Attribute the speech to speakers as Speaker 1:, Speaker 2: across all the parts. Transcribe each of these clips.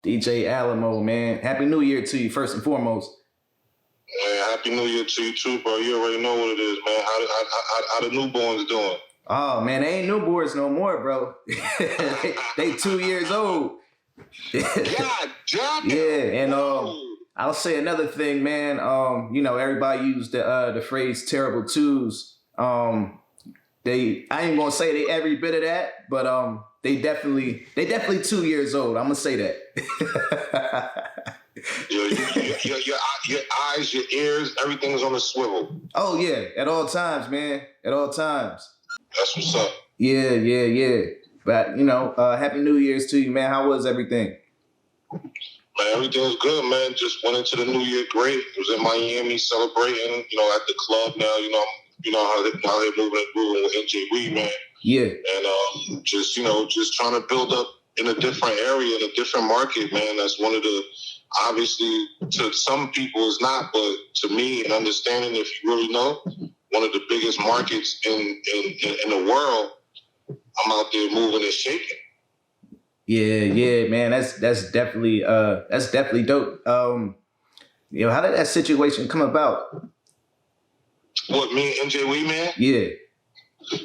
Speaker 1: DJ Alamo, man. Happy New Year to you, first and foremost.
Speaker 2: Man, Happy New Year to you too, bro. You already know what it is, man. How the newborns doing?
Speaker 1: Oh, man, they ain't newborns no more, bro. they 2 years old.
Speaker 2: God damn it.
Speaker 1: Yeah, and I'll say another thing, man. Everybody used the phrase "terrible twos." I ain't gonna say they every bit of that, but they definitely 2 years old. I'm gonna say that.
Speaker 2: Your eyes, your ears, everything's on a swivel.
Speaker 1: Oh yeah, at all times, man. At all times.
Speaker 2: That's what's up.
Speaker 1: Yeah. But Happy New Year's to you, man. How was everything?
Speaker 2: Man, everything was good, man. Just went into the new year great. Was in Miami celebrating, at the club now. How they're moving with NJ man.
Speaker 1: Yeah.
Speaker 2: And just trying to build up in a different area, in a different market, man. That's one of the, obviously, to some people it's not, but to me, and understanding, if you really know, one of the biggest markets in the world. I'm out there moving and shaking.
Speaker 1: Yeah, man. That's definitely dope. How did that situation come about?
Speaker 2: What, me and NJ man?
Speaker 1: Yeah.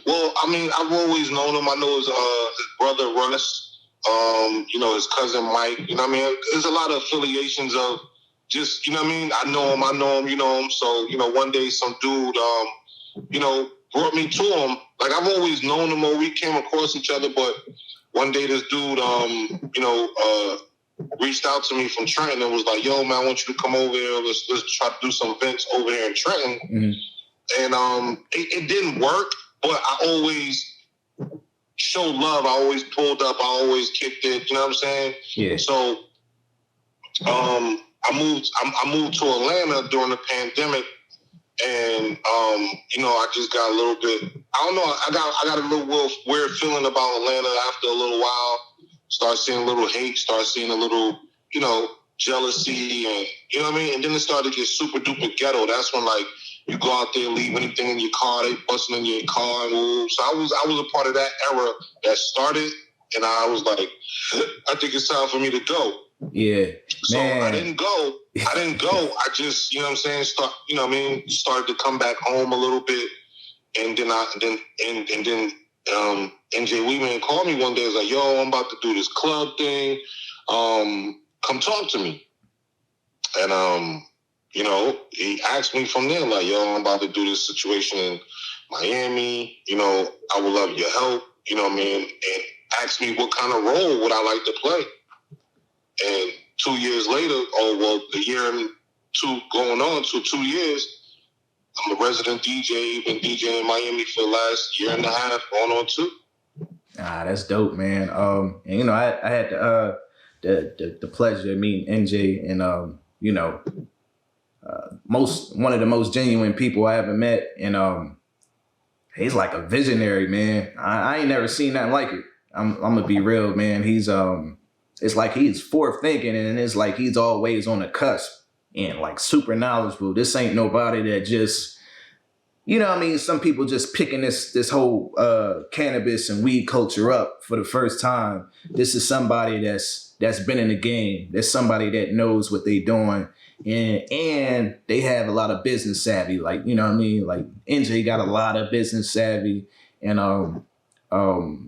Speaker 2: Well, I mean, I've always known him. I know his brother Russ, his cousin Mike. There's a lot of affiliations of just, I know him, you know him. So, one day some dude, brought me to him. Like, I've always known him, or we came across each other, but one day this dude, reached out to me from Trenton and was like, yo, man, I want you to come over here. Let's try to do some events over here in Trenton.
Speaker 1: Mm-hmm.
Speaker 2: And it didn't work, but I always showed love. I always pulled up. I always kicked it. You know what I'm saying?
Speaker 1: Yeah.
Speaker 2: So I moved to Atlanta during the pandemic. And I just got a little bit. I don't know. I got a little weird feeling about Atlanta after a little while. Start seeing a little hate. Start seeing a little, jealousy, and you know what I mean. And then it started to get super duper ghetto. That's when you go out there, leave anything in your car, they busting in your car, and so I was a part of that era that started, and I was like, I think it's time for me to go.
Speaker 1: Yeah.
Speaker 2: So
Speaker 1: man.
Speaker 2: I didn't go. I just, started to come back home a little bit. And then NJ man called me one day. Was like, yo, I'm about to do this club thing. Come talk to me. And, he asked me from there, like, yo, I'm about to do this situation in Miami. I would love your help, and asked me what kind of role would I like to play. And 2 years later, a year and two going on to 2 years, I'm a resident DJ, been DJing in Miami for the last year and a half, going on 2.
Speaker 1: That's dope, man. And I had the pleasure of meeting NJ, and one of the most genuine people I ever met, and he's like a visionary, man. I ain't never seen nothing like it. I'm gonna be real, man. He's it's like he's forward thinking, and it's like he's always on the cusp and like super knowledgeable. This ain't nobody that just, some people just picking this whole cannabis and weed culture up for the first time. This is somebody that's been in the game. There's somebody that knows what they doing, and they have a lot of business savvy. Like, Like NJ got a lot of business savvy, and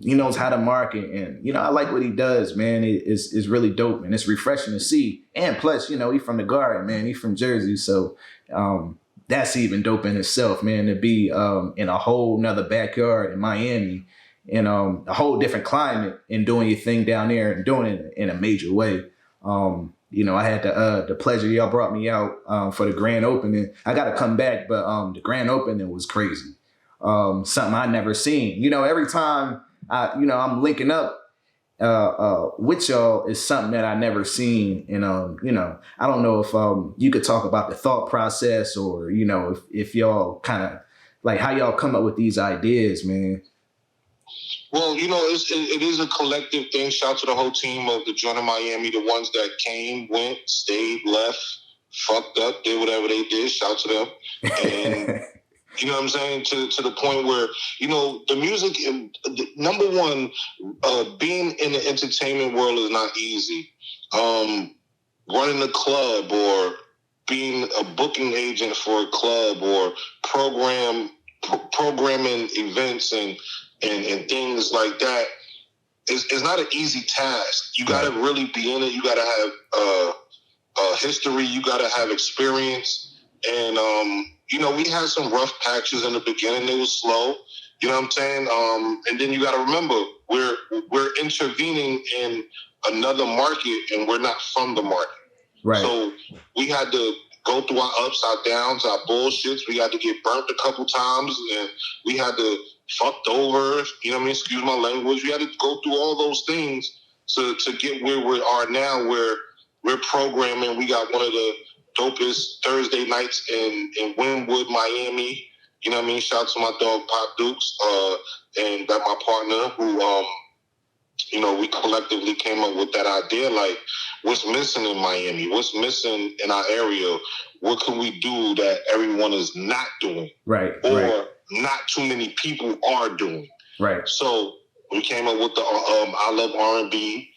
Speaker 1: he knows how to market, and I like what he does, man. It's really dope, and it's refreshing to see. And plus, he's from the Garden, man. He's from Jersey, so that's even dope in itself, man. To be in a whole nother backyard in Miami, in a whole different climate, and doing your thing down there and doing it in a major way. I had the pleasure. Y'all brought me out for the grand opening. I got to come back, but the grand opening was crazy. Something I never seen. Every time I'm linking up with y'all is something that I never seen. And I don't know if you could talk about the thought process, or if y'all kind of like how y'all come up with these ideas, man.
Speaker 2: Well, it is a collective thing. Shout out to the whole team of the Joint of Miami, the ones that came, went, stayed, left, fucked up, did whatever they did. Shout out to them. And you know what I'm saying? To the point where, the music, number one, being in the entertainment world is not easy. running a club or being a booking agent for a club or programming events and things like that is not an easy task. You got to really be in it. You got to have history. You got to have experience. And, we had some rough patches in the beginning. It was slow. You know what I'm saying? And then you got to remember, we're intervening in another market and we're not from the market.
Speaker 1: Right.
Speaker 2: So we had to go through our ups, our downs, our bullshits. We had to get burnt a couple times and we had to fucked over, you know what I mean? Excuse my language. We had to go through all those things to get where we are now, where we're programming. We got one of the dopest Thursday nights in Wynwood, Miami. You know what I mean? Shout out to my dog Pop Dukes and that my partner who we collectively came up with that idea, like what's missing in Miami, what's missing in our area, what can we do that everyone is not doing,
Speaker 1: right?
Speaker 2: Or not too many people are doing,
Speaker 1: right?
Speaker 2: So we came up with the I Love R&B.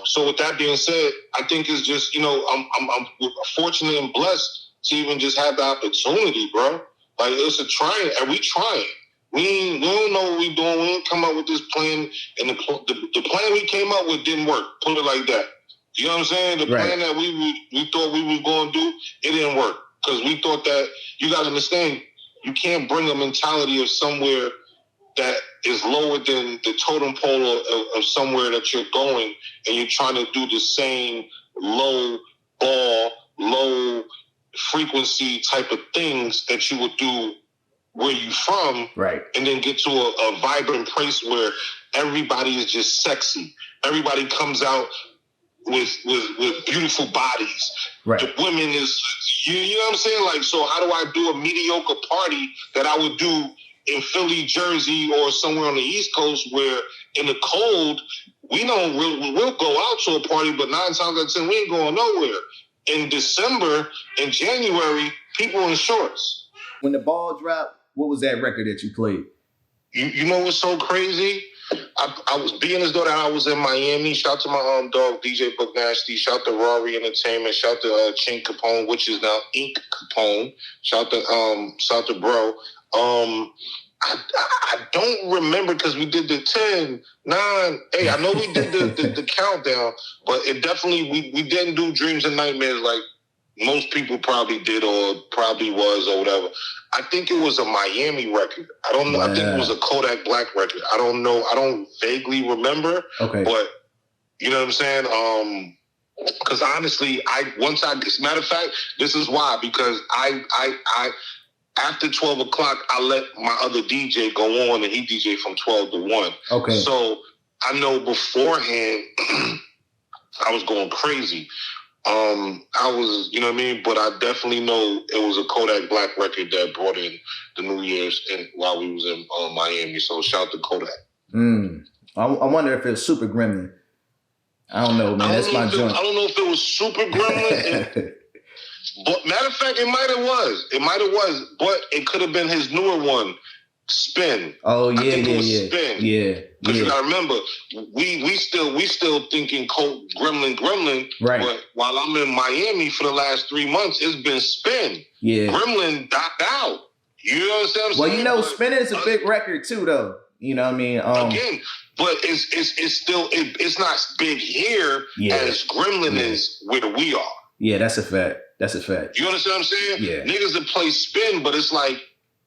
Speaker 2: So with that being said, I think it's just I'm fortunate and blessed to even just have the opportunity, bro. Like it's a trying, and we trying. We don't know what we're doing. We didn't come up with this plan, and the plan we came up with didn't work. Put it like that. You know what I'm saying? The plan that we thought we was going to do, it didn't work because we thought that you got to understand, you can't bring a mentality of somewhere that is lower than the totem pole of somewhere that you're going, and you're trying to do the same low ball, low frequency type of things that you would do where you from,
Speaker 1: right? And
Speaker 2: then get to a vibrant place where everybody is just sexy. Everybody comes out with beautiful bodies.
Speaker 1: Right.
Speaker 2: The women is, you know what I'm saying? Like, so how do I do a mediocre party that I would do in Philly, Jersey, or somewhere on the East Coast where in the cold, we'll go out to a party, but 9 times out of 10, we ain't going nowhere. In December and January, people in shorts.
Speaker 1: When the ball dropped, what was that record that you played?
Speaker 2: You know what's so crazy? I was being as though that I was in Miami. Shout out to my dog DJ Book Nasty. Shout out to Rory Entertainment. Shout out to Chink Capone, which is now Ink Capone. Shout out to Bro. I don't remember because we did the 10, 9, 8. I know we did the countdown, but it definitely we didn't do Dreams and Nightmares like most people probably did or probably was or whatever. I think it was a Miami record. I don't know. Wow. I think it was a Kodak Black record. I don't know. I don't vaguely remember.
Speaker 1: Okay.
Speaker 2: But you know what I'm saying? Because honestly, as a matter of fact, this is why, because I after 12 o'clock, I let my other DJ go on and he DJ from 12 to 1.
Speaker 1: Okay.
Speaker 2: So I know beforehand I was going crazy. I was, you know what I mean? But I definitely know it was a Kodak Black record that brought in the New Year's and while we was in Miami. So shout out to Kodak.
Speaker 1: I wonder if it was Super Gremlin. I don't know, man. That's my joint.
Speaker 2: I don't know if it was Super Gremlin. But matter of fact, it might have was. It might have was. But it could have been his newer one, Spin.
Speaker 1: Oh yeah,
Speaker 2: I think it was Spin.
Speaker 1: Yeah.
Speaker 2: Because you gotta remember, we still thinking Gremlin.
Speaker 1: Right.
Speaker 2: But while I'm in Miami for the last 3 months, it's been Spin.
Speaker 1: Yeah.
Speaker 2: Gremlin docked out. You know what I'm saying?
Speaker 1: Well, you know, Spin is a big record too, though. You know what I mean?
Speaker 2: Again, but it's still it's not big here as Gremlin is where we are.
Speaker 1: Yeah, that's a fact. That's a fact.
Speaker 2: You understand what I'm saying?
Speaker 1: Yeah.
Speaker 2: Niggas that play Spin, but it's like,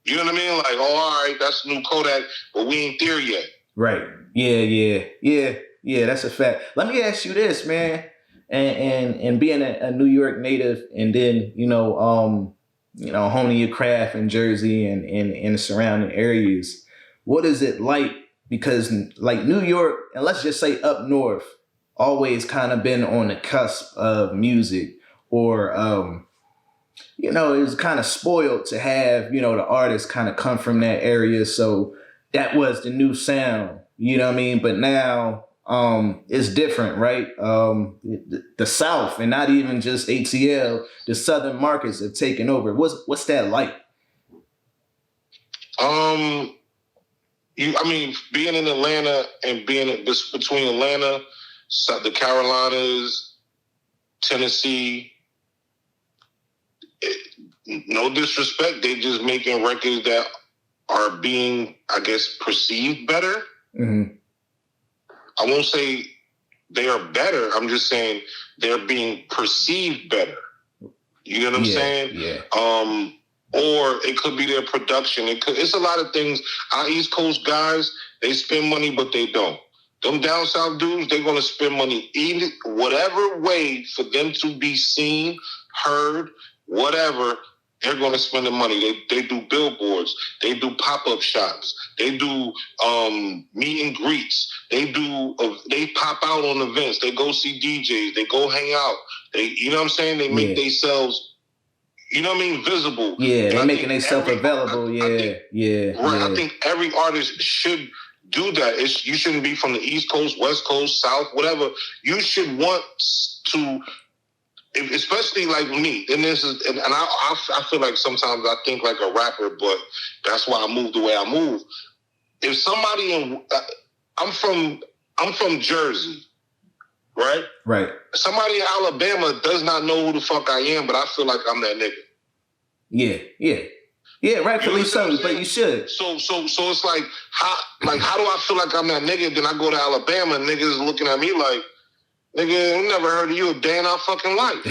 Speaker 2: you know what I mean? Like, oh, all right, that's new Kodak, but we ain't there yet.
Speaker 1: Right. Yeah. That's a fact. Let me ask you this, man. And being a New York native, and then honing your craft in Jersey and in the surrounding areas, what is it like? Because like New York, and let's just say up north, always kind of been on the cusp of music, or it was kind of spoiled to have, the artists kind of come from that area. So that was the new sound, you know what I mean? But now it's different, right? The South, and not even just ATL, the Southern markets have taken over. What's that like?
Speaker 2: Being in Atlanta and being between Atlanta, the Carolinas, Tennessee. No disrespect, they just making records that are being, I guess, perceived better.
Speaker 1: Mm-hmm.
Speaker 2: I won't say they are better. I'm just saying they're being perceived better. You know what I'm saying?
Speaker 1: Yeah.
Speaker 2: Or it could be their production. It's a lot of things. Our East Coast guys, they spend money, but they don't. Them down south dudes, they're going to spend money in whatever way for them to be seen, heard, whatever. They're going to spend the money. They do billboards. They do pop-up shops. They do meet and greets. They pop out on events. They go see DJs. They go hang out. You know what I'm saying? They make themselves, you know what I mean, visible.
Speaker 1: Yeah, they're making themselves available.
Speaker 2: Right. I think every artist should do that. You shouldn't be from the East Coast, West Coast, South, whatever. You should want to, especially like me. And I feel like sometimes I think like a rapper, but that's why I move the way I move. If somebody I'm from Jersey, right?
Speaker 1: Right.
Speaker 2: Somebody in Alabama does not know who the fuck I am, but I feel like I'm that nigga.
Speaker 1: Yeah, rightfully so, but you should.
Speaker 2: So it's like how do I feel like I'm that nigga? Then I go to Alabama and niggas looking at me like, nigga, I never heard of you a day in our fucking life.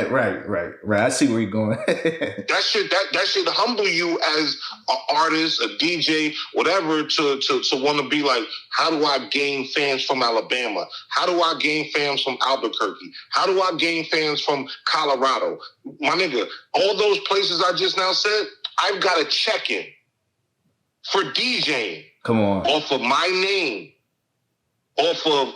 Speaker 1: Right. I see where you're going.
Speaker 2: that should humble you as an artist, a DJ, whatever, to want to be like, how do I gain fans from Alabama? How do I gain fans from Albuquerque? How do I gain fans from Colorado? My nigga, all those places I just now said, I've got a check-in for DJing.
Speaker 1: Come on.
Speaker 2: Off of my name. Off of,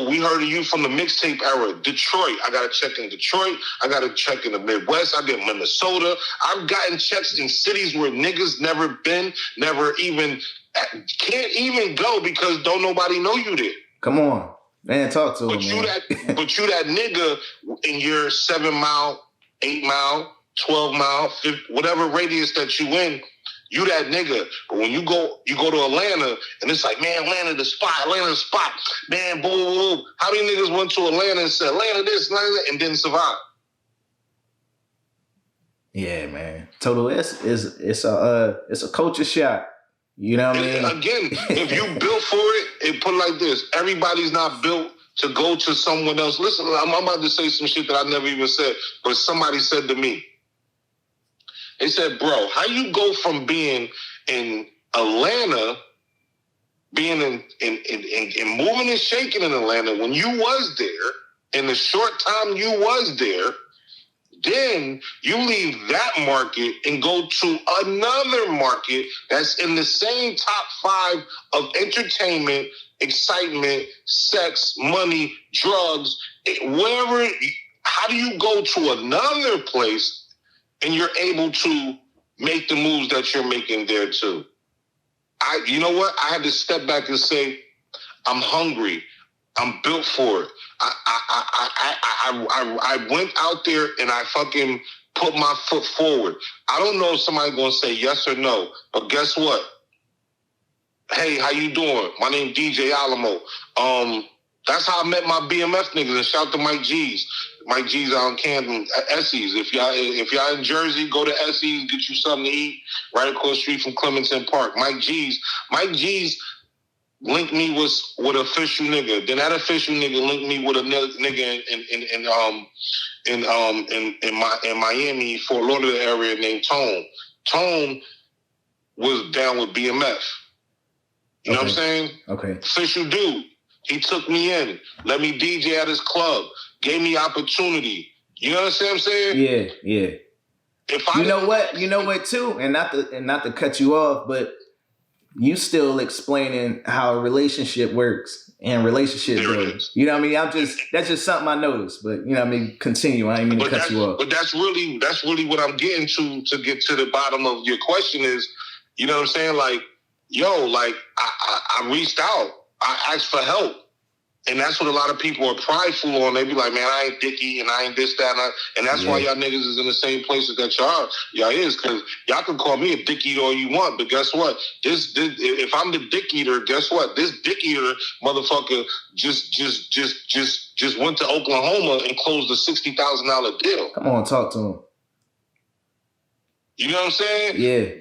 Speaker 2: we heard of you from the mixtape era. Detroit. I got a check in Detroit. I got a check in the Midwest. I get Minnesota. I've gotten checks in cities where niggas never been, can't even go because don't nobody know you there.
Speaker 1: Come on. Man, talk to him, man.
Speaker 2: But you that nigga in your 7 mile, 8 mile, 12 mile, 50, whatever radius that you in, you that nigga. But when you go to Atlanta, and it's like, man, Atlanta the spot, man, boom, boom. How many niggas went to Atlanta and said, Atlanta this, Atlanta that, and didn't survive?
Speaker 1: Yeah, man. Total, it's a culture shock. You know what I mean?
Speaker 2: Again, if you built for it put it like this. Everybody's not built to go to someone else. Listen, I'm about to say some shit that I never even said, but somebody said to me, they said, bro, how you go from being in Atlanta, being in moving and shaking in Atlanta when you was there, in the short time you was there, then you leave that market and go to another market that's in the same top 5 of entertainment, excitement, sex, money, drugs, whatever. How do you go to another place and you're able to make the moves that you're making there too? You know what? I had to step back and say, I'm hungry. I'm built for it. I went out there and I fucking put my foot forward. I don't know if somebody's gonna say yes or no, but guess what? Hey, how you doing? My name DJ Alamo. That's how I met my BMF niggas, and shout to Mike G's. Mike G's out in Camden, Essie's. If y'all in Jersey, go to Essie's, get you something to eat right across the street from Clementon Park. Mike G's linked me with an official nigga. Then that official nigga linked me with a nigga in Miami, Fort Lauderdale area named Tone. Tone was down with BMF. You know what I'm saying?
Speaker 1: Okay.
Speaker 2: Official dude. He took me in, let me DJ at his club, gave me opportunity. You know what I'm saying?
Speaker 1: Yeah. You know what too, and not to cut you off, but you still explaining how a relationship works and relationship building. You know what I mean? That's just something I noticed, but you know what I mean? Continue. I ain't mean to cut you off.
Speaker 2: But that's really what I'm getting to get to the bottom of your question is, you know what I'm saying? Like, yo, like I reached out. I asked for help. And that's what a lot of people are prideful on. They be like, man, I ain't Dickie and I ain't this, that, and that's why y'all niggas is in the same places that y'all is, because y'all can call me a dick eater all you want, but guess what? This if I'm the dick eater, guess what? This dick eater motherfucker just went to Oklahoma and closed a $60,000 deal.
Speaker 1: Come on, talk to him.
Speaker 2: You know what I'm saying?
Speaker 1: Yeah.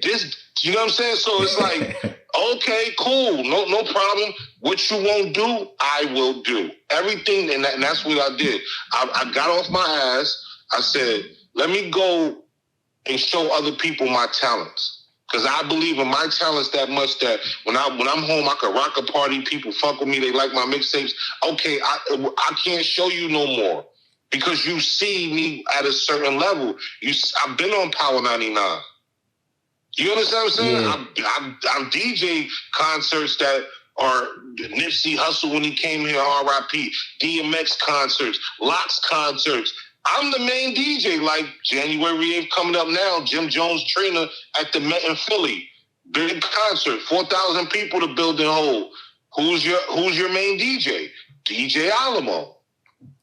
Speaker 2: You know what I'm saying? So it's like, okay, cool, no problem. What you won't do, I will do. Everything, and that's what I did. I got off my ass. I said, let me go and show other people my talents. Because I believe in my talents that much that when I'm home, I can rock a party. People fuck with me. They like my mixtapes. Okay, I can't show you no more because you see me at a certain level. I've been on Power 99. You understand what I'm saying? Yeah. I'm DJ concerts that are Nipsey Hussle when he came here, R.I.P. DMX concerts, Locks concerts. I'm the main DJ. Like January 8th coming up now, Jim Jones Trainer at the Met in Philly. Big concert, 4,000 people the building hold. Who's your main DJ? DJ Alamo.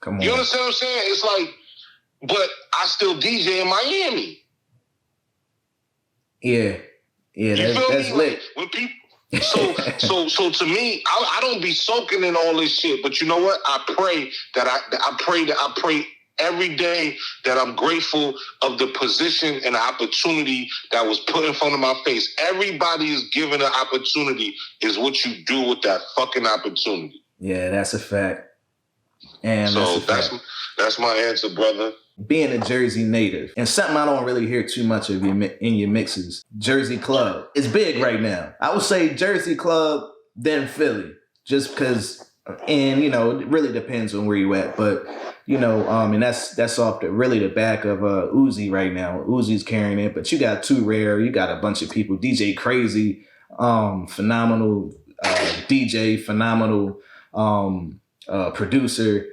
Speaker 1: Come on.
Speaker 2: You understand what I'm saying? It's like, but I still DJ in Miami.
Speaker 1: Yeah, that's lit.
Speaker 2: Like, when people, so to me, I don't be soaking in all this shit. But you know what? I pray every day that I'm grateful of the position and the opportunity that was put in front of my face. Everybody is given an opportunity. Is what you do with that fucking opportunity.
Speaker 1: Yeah, that's a fact. And
Speaker 2: so that's my answer, brother.
Speaker 1: Being a Jersey native, and something I don't really hear too much of in your mixes, Jersey Club is big right now. I would say Jersey Club, then Philly, just because, and it really depends on where you at, but and that's off the back of Uzi right now. Uzi's carrying it, but you got Too Rare, you got a bunch of people, DJ Crazy, phenomenal DJ, phenomenal producer.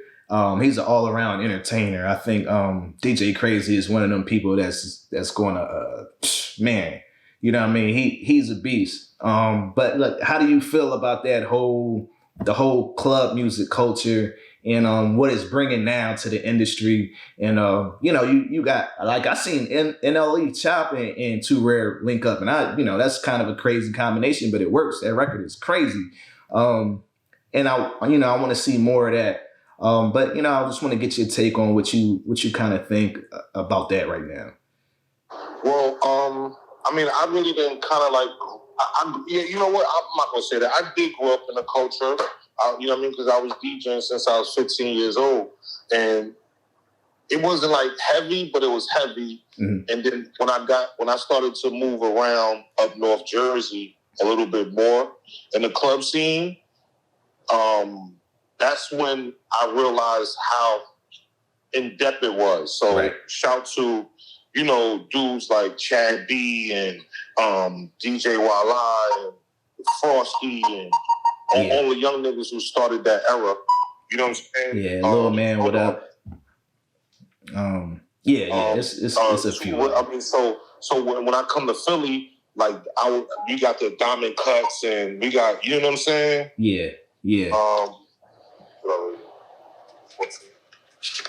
Speaker 1: He's an all-around entertainer. I think DJ Crazy is one of them people that's going to, man, you know what I mean? He's a beast. But look, how do you feel about the whole club music culture and what it's bringing now to the industry? And, you got, like, I seen NLE Chop and Too Rare link up, and that's kind of a crazy combination, but it works. That record is crazy. And I want to see more of that. But I just want to get your take on what you kind of think about that right now.
Speaker 2: Well, I really didn't kind of like. You know what? I'm not gonna say that. I did grow up in the culture. You know what I mean? Because I was DJing since I was 15 years old, and it wasn't like heavy, but it was heavy. Mm-hmm. And then when I started to move around up North Jersey a little bit more in the club scene, that's when I realized how in depth it was. So right. Shout to, dudes like Chad B and DJ Wallo and Frosty and all the young niggas who started that era. You know what I'm saying?
Speaker 1: Yeah, Lil Man, what up? It's a few.
Speaker 2: So when I come to Philly, like you got the Diamond Cuts and we got, you know what I'm saying?
Speaker 1: Yeah.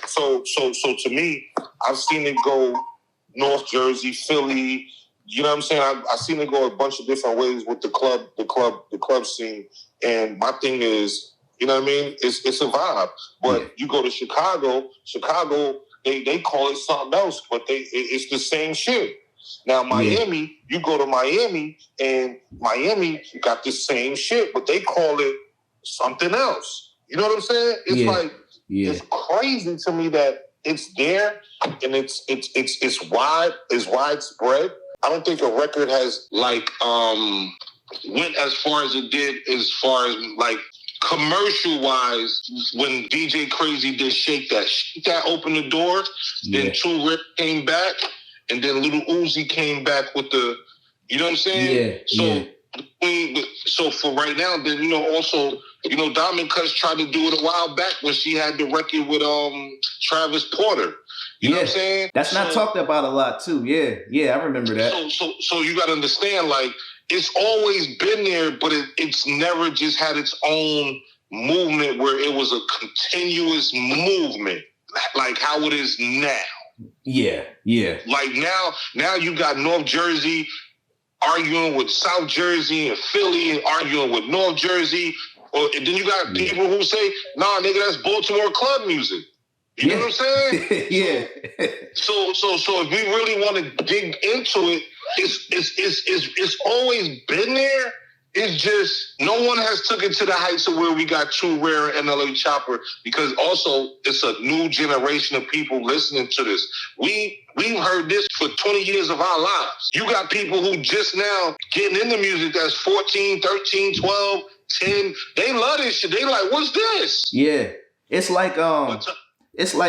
Speaker 2: So to me, I've seen it go North Jersey, Philly. You know what I'm saying? I've seen it go a bunch of different ways with the club scene. And my thing is, you know what I mean? It's a vibe. But you go to Chicago, they call it something else, but it's the same shit. Now Miami, you go to Miami, and Miami got the same shit, but they call it something else. You know what I'm saying? It's it's crazy to me that it's there and it's widespread. I don't think a record has went as far as it did as far as like commercial wise when DJ Crazy did Shake That. Shake That opened the door, then Too Rare came back, and then Little Uzi came back with the, you know what I'm saying? So for right now, then also Diamond Cuts tried to do it a while back when she had the record with Travis Porter. You know what I'm saying?
Speaker 1: That's not talked about a lot too. Yeah, I remember that.
Speaker 2: So you got to understand, like, it's always been there, but it's never just had its own movement where it was a continuous movement, like how it is now.
Speaker 1: Yeah, yeah.
Speaker 2: Like now you got North Jersey arguing with South Jersey and Philly and arguing with North Jersey. And then you got people who say, nah, nigga, that's Baltimore club music. You know what I'm saying?
Speaker 1: Yeah.
Speaker 2: So if we really want to dig into it, it's always been there. It's just no one has took it to the heights of where we got True Rare and NLA Chopper, because also it's a new generation of people listening to this. We've heard this for 20 years of our lives. You got people who just now getting into music that's 14, 13, 12, 10. They love this shit. They like, what's this?
Speaker 1: Yeah. It's like I don't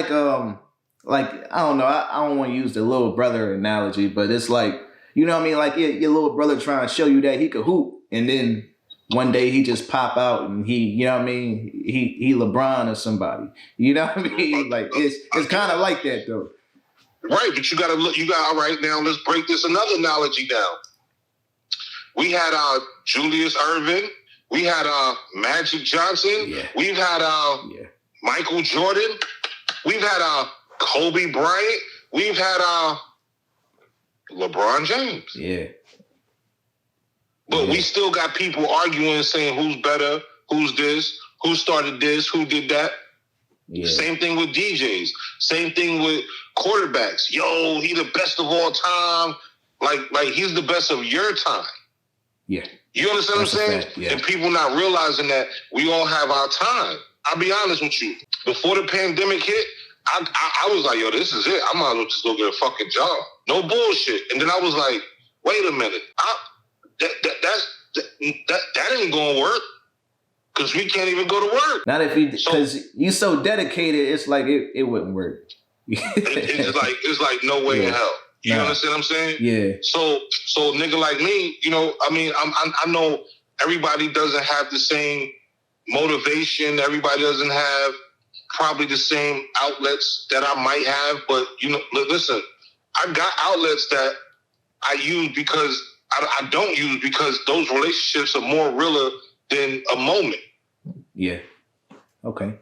Speaker 1: know, I don't want to use the little brother analogy, but it's like, you know what I mean? Like your little brother trying to show you that he could hoop, and then one day he just pop out and he, you know what I mean? He LeBron or somebody. You know what I mean? Like it's kind of like that though.
Speaker 2: Right, but you gotta look. All right, now let's break this another analogy down. We had Julius Erving. We had Magic Johnson.
Speaker 1: Yeah.
Speaker 2: We've had Michael Jordan. We've had Kobe Bryant. We've had LeBron James.
Speaker 1: Yeah.
Speaker 2: But we still got people arguing, saying who's better, who's this, who started this, who did that. Yeah. Same thing with DJs. Same thing with quarterbacks. Yo, he the best of all time. Like he's the best of your time.
Speaker 1: Yeah.
Speaker 2: You understand what I'm saying? Yeah. And people not realizing that we all have our time. I'll be honest with you. Before the pandemic hit, I was like, yo, this is it. I might as well just go get a fucking job. No bullshit. And then I was like, wait a minute. That ain't gonna work, because we can't even go to work.
Speaker 1: Not if you, because you so dedicated. It's like it wouldn't work.
Speaker 2: it's like no way in hell. You understand what I'm saying?
Speaker 1: Yeah.
Speaker 2: So nigga like me, you know, I mean, I know everybody doesn't have the same motivation. Everybody doesn't have probably the same outlets that I might have, but you know, listen, I got outlets that I use because I don't use, because those relationships are more realer than a moment.
Speaker 1: Yeah. Okay.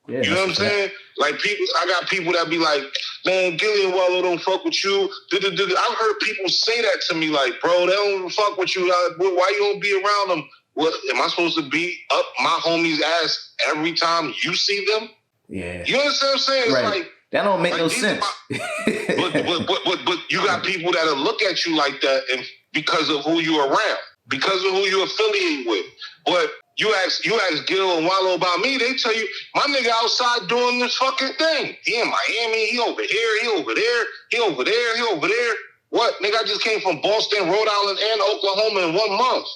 Speaker 1: Yeah.
Speaker 2: You know what I'm saying? Like I got people that be like, man, Gillie and Wallo don't fuck with you. I've heard people say that to me, like, bro, they don't fuck with you. Why you don't be around them? What, am I supposed to be up my homie's ass every time you see them?
Speaker 1: Yeah.
Speaker 2: You understand what I'm saying? It's
Speaker 1: right.
Speaker 2: like,
Speaker 1: that don't make no sense.
Speaker 2: But you got people that'll look at you like that, and because of who you're around, because of who you affiliate with. But you ask Gil and Wallo about me, they tell you, my nigga outside doing this fucking thing. He in Miami, he over here, he over there, he over there, he over there. What? Nigga, I just came from Boston, Rhode Island, and Oklahoma in 1 month.